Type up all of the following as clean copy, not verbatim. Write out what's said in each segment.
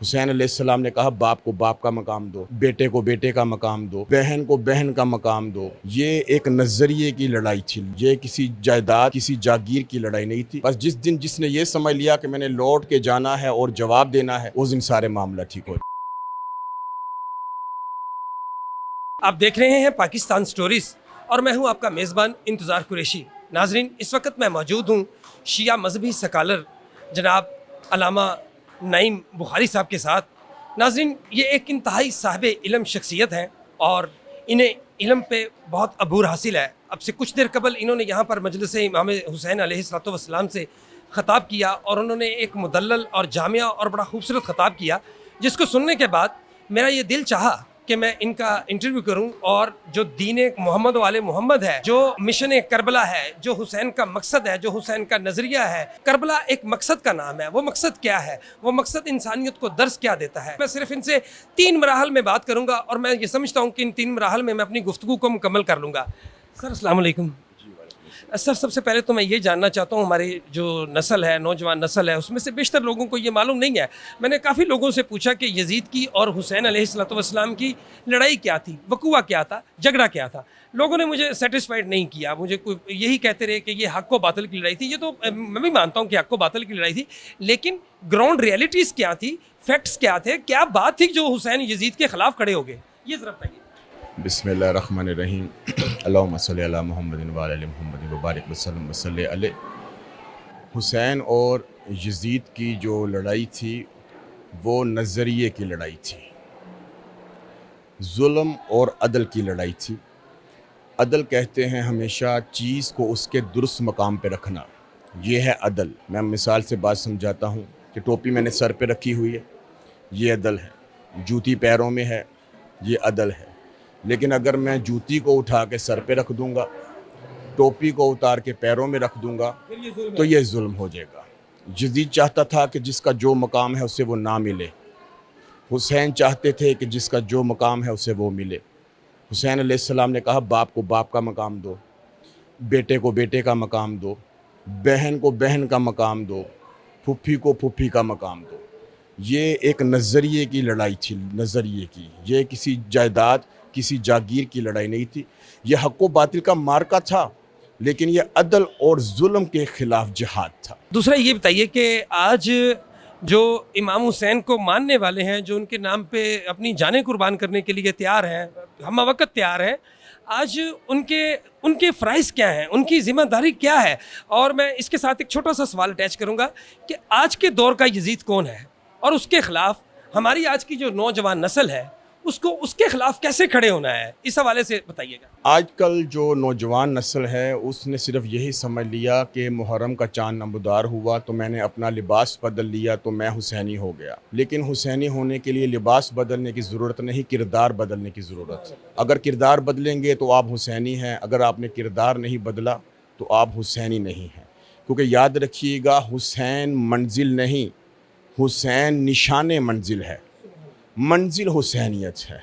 हुसैन अलैहिस्सलाम ने कहा बाप को बाप का मकाम दो, बेटे को बेटे का मकाम दो, बहन को बहन का मकाम दो। ये एक नजरिए की लड़ाई थी, ये किसी जायदाद किसी जागीर की लड़ाई नहीं थी। बस जिस दिन जिसने ये समझ लिया कि मैंने लौट के जाना है और जवाब देना है, उस दिन सारे मामला ठीक हो। आप देख रहे हैं पाकिस्तान स्टोरीज और मैं हूं आपका मेज़बान इंतज़ार कुरैशी। नाजरीन, इस वक्त मैं मौजूद हूं शिया मजहबी सकालर जनाब अल्लामा नईम बुखारी साहब के साथ। नाजरीन, ये एक इंतहाई साहिब इल्म शख्सियत हैं और इन्हें इल्म पे बहुत अबूर हासिल है। अब से कुछ देर कबल इन्होंने यहाँ पर मजलिस इमाम हुसैन अलैहिस्सलाम से ख़ताब किया और उन्होंने एक मुदल्लल और जामिया और बड़ा खूबसूरत ख़ताब किया, जिसको सुनने के बाद मेरा ये दिल चाहा कि मैं इनका इंटरव्यू करूं और जो दीन मोहम्मद वाले मोहम्मद है, जो मिशन करबला है, जो हुसैन का मकसद है, जो हुसैन का नज़रिया है। करबला एक मकसद का नाम है, वो मकसद क्या है, वो मकसद इंसानियत को दर्स क्या देता है। मैं सिर्फ इनसे 3 मराहल में बात करूंगा और मैं ये समझता हूँ कि इन 3 मराहल में मैं अपनी गुफ्तगू को मुकम्मल कर लूँगा। सर अस्सलाम वालेकुम। सर, सबसे पहले तो मैं ये जानना चाहता हूँ, हमारी जो नस्ल है, नौजवान नस्ल है, उसमें से बेशतर लोगों को ये मालूम नहीं है। मैंने काफ़ी लोगों से पूछा कि यजीद की और हुसैन अलैहिस्सलाम की लड़ाई क्या थी, वक़ुआ क्या था, झगड़ा क्या था। लोगों ने मुझे सेटिस्फाइड नहीं किया, मुझे कोई यही कहते रहे कि ये हक़ व बातिल की लड़ाई थी। ये तो मैं भी मानता हूँ कि हक़ व बातिल की लड़ाई थी, लेकिन ग्राउंड रियलिटीज़ क्या थी, फैक्ट्स क्या थे, क्या बात थी जो हुसैन यजीद के ख़िलाफ़ खड़े हो गए, ये ज़रा बताइए। बिस्मिल्लाहिर्रहमानिर्रहीम। अल्लाहुम्मा सल्ली अला मुहम्मदिन व अला आलि मुहम्मदिन व बारिक वसल्लम वसल्लि अलैहि। हुसैन और यजीद की जो लड़ाई थी वो नज़रिए की लड़ाई थी, जुल्म और अदल की लड़ाई थी। अदल कहते हैं हमेशा चीज़ को उसके दुरुस्त मकाम पे रखना, ये है अदल। मैं मिसाल से बात समझाता हूँ कि टोपी मैंने सर पे रखी हुई है, ये अदल है। जूती पैरों में है, ये अदल है। लेकिन अगर मैं जूती को उठा के सर पे रख दूंगा, टोपी को उतार के पैरों में रख दूंगा, तो ये जुल्म हो जाएगा। यजीद चाहता था कि जिसका जो मकाम है उसे वो ना मिले, हुसैन चाहते थे कि जिसका जो मकाम है उसे वो मिले। हुसैन अलैहिस्सलाम ने कहा बाप को बाप का मकाम दो, बेटे को बेटे का मकाम दो, बहन को बहन का मकाम दो, फुफ्फी को फुफ्फी का मकाम दो। ये एक नज़रिए की लड़ाई थी, नज़रिए की। ये किसी जायदाद किसी जागीर की लड़ाई नहीं थी, यह हक़ व बातिल का मार्का था, लेकिन यह अदल और जुल्म के ख़िलाफ़ जिहाद था। दूसरा ये बताइए कि आज जो इमाम हुसैन को मानने वाले हैं, जो उनके नाम पे अपनी जानें कुर्बान करने के लिए तैयार हैं, हम वक्त तैयार हैं, आज उनके फ़राइज़ क्या हैं, उनकी ज़िम्मेदारी क्या है। और मैं इसके साथ एक छोटा सा सवाल अटैच करूँगा कि आज के दौर का यजीद कौन है और उसके ख़िलाफ़ हमारी आज की जो नौजवान नस्ल है उसको उसके ख़िलाफ़ कैसे खड़े होना है, इस हवाले से बताइएगा। आजकल जो नौजवान नस्ल है उसने सिर्फ यही समझ लिया कि मुहर्रम का चाँद नमदार हुआ तो मैंने अपना लिबास बदल लिया तो मैं हुसैनी हो गया। लेकिन हुसैनी होने के लिए लिबास बदलने की ज़रूरत नहीं, किरदार बदलने की ज़रूरत है। अगर किरदार बदलेंगे तो आप हुसैनी हैं, अगर आपने किरदार नहीं बदला तो आप हुसैनी नहीं हैं। क्योंकि याद रखिएगा, हुसैन मंजिल नहीं, हुसैन निशान मंजिल है। मंजिल हुसैनियत है।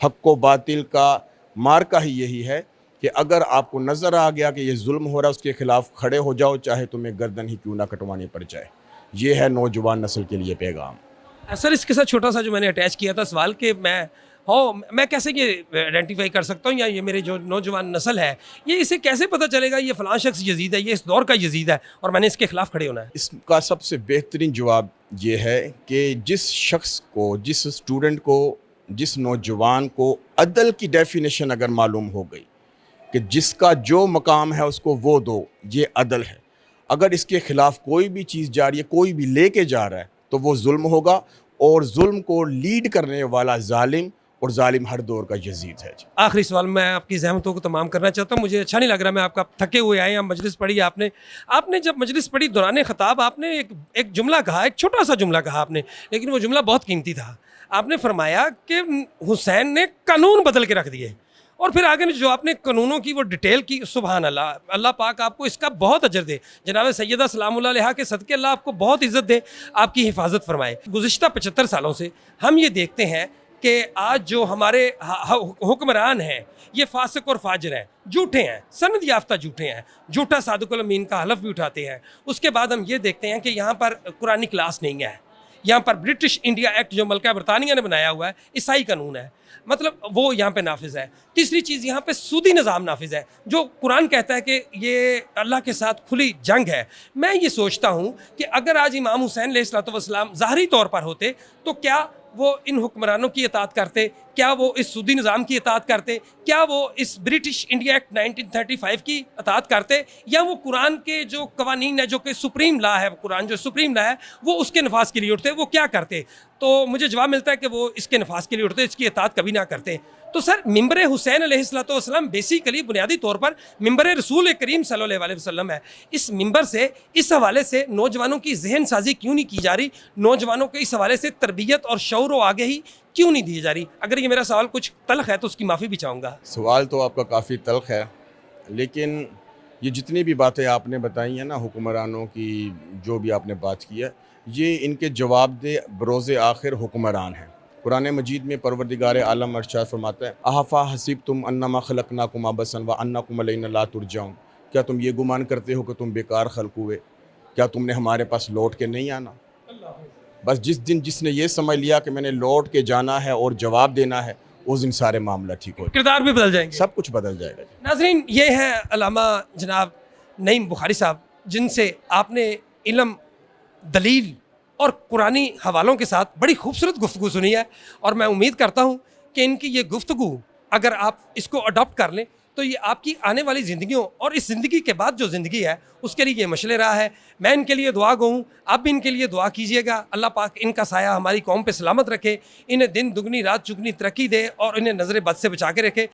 हक़ व बातिल का मार्का ही यही है कि अगर आपको नज़र आ गया कि ये जुल्म हो रहा है, उसके ख़िलाफ़ खड़े हो जाओ, चाहे तुम्हें गर्दन ही क्यों ना कटवानी पड़ जाए। ये है नौजवान नस्ल के लिए पैगाम। सर, इसके साथ छोटा सा जो मैंने अटैच किया था सवाल कि मैं कैसे ये आइडेंटिफाई कर सकता हूँ, या ये मेरे जो नौजवान नस्ल है, ये इसे कैसे पता चलेगा ये फ़लाँ शख्स यजीद है, ये इस दौर का यजीद है और मैंने इसके ख़िलाफ़ खड़े होना है। इसका सबसे बेहतरीन जवाब ये है कि जिस शख्स को, जिस स्टूडेंट को, जिस नौजवान को अदल की डेफिनेशन अगर मालूम हो गई कि जिसका जो मकाम है उसको वो दो, ये अदल है। अगर इसके ख़िलाफ़ कोई भी चीज़ जा रही है, कोई भी लेके जा रहा है, तो वो जुल्म होगा और जुल्म को लीड करने वाला जालिम, और जालिम हर दौर का यजीद है। आखिरी सवाल मैं आपकी ज़हमतों को तमाम करना चाहता हूँ। मुझे अच्छा नहीं लग रहा, मैं आपका थके हुए आए हैं, मजलिस पढ़ी आपने जब मजलिस पढ़ी दौरान ख़िताब आपने एक जुमला कहा, एक छोटा सा जुमला कहा आपने, लेकिन वो जुमला बहुत कीमती था। आपने फरमाया कि हुसैन ने कानून बदल के रख दिए, और फिर आगे जो आपने कानूनों की वो डिटेल की, सुभान अल्लाह, अल्लाह पाक आपको इसका बहुत अजर दे। जनाब सैयदा सलामुल्लाह अलैहा के सदके अल्लाह आपको बहुत इज़्ज़त दे, आपकी हिफाजत फरमाए। गुज़िश्ता 75 सालों से हम ये देखते हैं कि आज जो हमारे हुक्मरान हैं ये फासिक और फाजिर हैं, झूठे हैं, सनद याफ्ता झूठे हैं, झूठा सादिकुल अमीन का हलफ भी उठाते हैं। उसके बाद हम ये देखते हैं कि यहाँ पर कुरानी क्लास नहीं है, यहाँ पर ब्रिटिश इंडिया एक्ट जो मलका बरतानिया ने बनाया हुआ है ईसाई कानून है, मतलब वो यहाँ पे नाफिज है। तीसरी चीज़ यहाँ पे सूदी निज़ाम नाफिज है, जो कुरान कहता है कि ये अल्लाह के साथ खुली जंग है। मैं ये सोचता हूँ कि अगर आज इमाम हुसैन अलैहिस्सलाम ज़ाहरी तौर पर होते तो क्या वो इन हुक्मरानों की इताअत करते, क्या वो इस सूदी निज़ाम की इताअत करते, क्या वो इस ब्रिटिश इंडिया एक्ट 1935 की इताअत करते, या वो कुरान के जो कवानीन है, जो कि सुप्रीम लॉ है, कुरान जो सुप्रीम लॉ है, वो उसके नफाज के लिए उठते, वो क्या करते? तो मुझे जवाब मिलता है कि वो इसके नफाज के लिए उठते, इसकी इताअत कभी ना करते। तो सर मिंबर हुसैन अलैहिस्सलाम बेसिकली बुनियादी तौर पर मिंबर रसूल करीम सल्लल्लाहु अलैहि वसल्लम है। इस मिंबर से, इस हवाले से नौजवानों की जहन साजी क्यों नहीं की जा रही, नौजवानों को इस हवाले से तरबियत और शऊर व आगाही क्यों नहीं दी जा रही? अगर ये मेरा सवाल कुछ तल्ख है तो उसकी माफ़ी भी चाहूँगा। सवाल तो आपका काफ़ी तल्ख है, लेकिन ये जितनी भी बातें आपने बताई हैं ना हुक्मरानों की, जो भी आपने बात की है, ये इनके जवाब दे बरोज़ आखिर हुक्मरान हैं। कुरान मजीद में परवरदिगार आलम अरशाद फरमाता है, अहफ़ा हसीब तुम अन्नमा खलक़नाकुम अबसन व अन्नकुम अलैना ला तुरजाऊन, क्या तुम ये गुमान करते हो कि तुम बेकार खल्क़ हुए, क्या तुमने हमारे पास लौट के नहीं आना? बस जिस दिन जिसने ये समझ लिया कि मैंने लौट के जाना है और जवाब देना है, उस दिन सारे मामला ठीक हो, किरदार भी बदल जाएंगे, सब कुछ बदल जाएगा। नाज़रीन ये हैं अल्लामा जनाब नईम बुखारी साहब, जिनसे आपने इल्म, दलील और कुरानी हवालों के साथ बड़ी खूबसूरत गुफ्तगू सुनी है। और मैं उम्मीद करता हूँ कि इनकी ये गुफ्तगू अगर आप इसको अडॉप्ट कर लें तो ये आपकी आने वाली ज़िंदगियों और इस ज़िंदगी के बाद जो ज़िंदगी है उसके लिए ये मशले रहा है। मैं इनके लिए दुआ गो हूँ, आप भी इनके लिए दुआ कीजिएगा। अल्लाह पाक इनका साया हमारी कौम पे सलामत रखे, इन्हें दिन दुगनी रात चुगनी तरक्की दे और इन्हें नज़र बद से बचा के रखे।